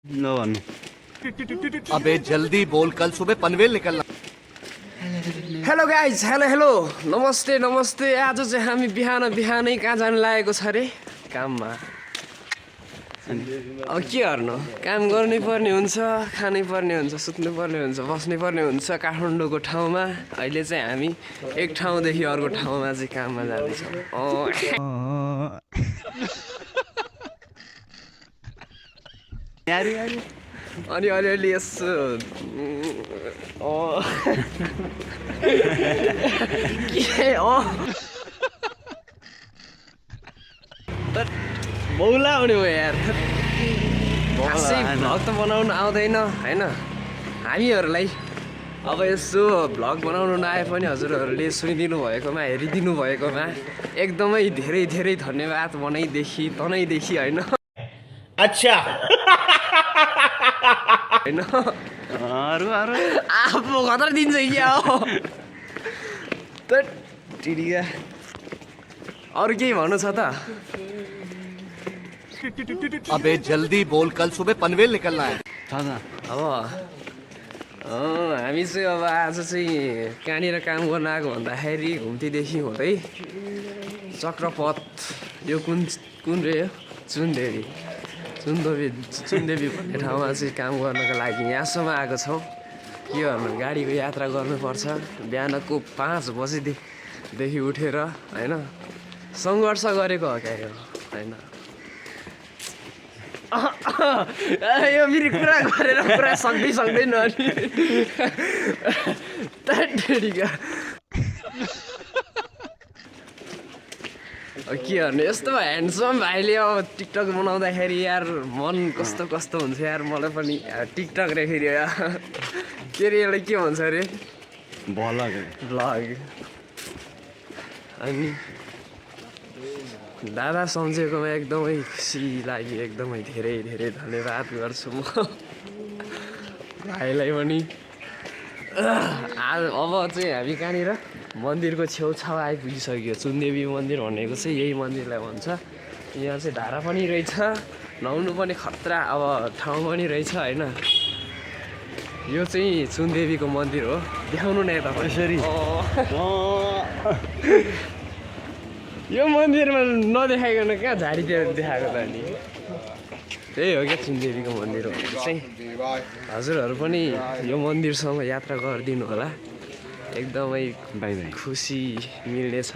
न भन्नु अबे जल्दी बोल कल सुबह पनवेल निकलना। हेलो गाइज, हेलो नमस्ते नमस्ते। आज चाहिँ हामी बिहानै कहाँ जानु लागेको छ अरे? काममा। अब के गर्नु, काम गर्नै पर्ने हुन्छ, खानै पर्ने हुन्छ, सुत्नु पर्ने हुन्छ, बस्नै पर्ने हुन्छ काठमाडौँको ठाउँमा। अहिले चाहिँ हामी एक ठाउँदेखि अर्को ठाउँमा चाहिँ काममा जाँदैछौँ। अनि अलिअलि यसो के बौला आउने भयो यार। खासै भ्लग त बनाउनु आउँदैन होइन हामीहरूलाई। अब यसो भ्लग बनाउनु नआए पनि हजुरहरूले सुनिदिनु भएकोमा, हेरिदिनु भएकोमा एकदमै धेरै धेरै धन्यवाद मनैदेखि तनैदेखि होइन। अच्छा होइन आफू खतरा दिन्छ क्या हो त टिडिका। अरू केही भन्नु छ त? अबे जल्दी बोल कल सुबह पनवेल निकलना है। अब हामी चाहिँ अब आज चाहिँ कहाँनिर काम गर्न आएको भन्दाखेरि घुम्तीदेखि हुँदै चक्रपथ यो कुन रे यो चुनदेवी भन्ने ठाउँमा चाहिँ काम गर्नको लागि यहाँसम्म आएको छौँ। के गर्नु, गाडीको यात्रा गर्नुपर्छ। बिहानको 5 बजीदेखि उठेर होइन सङ्घर्ष गरेको हो क्या यो होइन। यो फेरि कुरा गरेर पुरा सक्दैन अनि के गर्नु, यस्तो ह्यान्डसम भाइले अब टिकटक बनाउँदाखेरि यार मन कस्तो हुन्छ यार। मलाई पनि टिकटक रे फेरि के अरे यसलाई के भन्छ अरे? भ्लग। अनि दादा सम्झेकोमा एकदमै खुसी लाग्यो, एकदमै धेरै धेरै धन्यवाद गर्छु म भाइलाई पनि। अब चाहिँ हामी कहाँनिर मन्दिरको छेउछाउ आइपुगिसक्यो। चुनदेवी मन्दिर भनेको चाहिँ यही मन्दिरलाई भन्छ। यहाँ चाहिँ धारा पनि रहेछ, नुहाउनु पनि खतरा अब ठाउँ पनि रहेछ होइन। यो चाहिँ चुनदेवीको मन्दिर हो। देखाउनु न यता यसरी। यो मन्दिरमा नदेखाइकन कहाँ झाडीतिर देखाएको त नि? त्यही हो क्या चुनदेवीको मन्दिर हो चाहिँ। हजुरहरू पनि यो मन्दिरसम्म यात्रा गरिदिनु होला, एकदमै खुसी मिल्नेछ।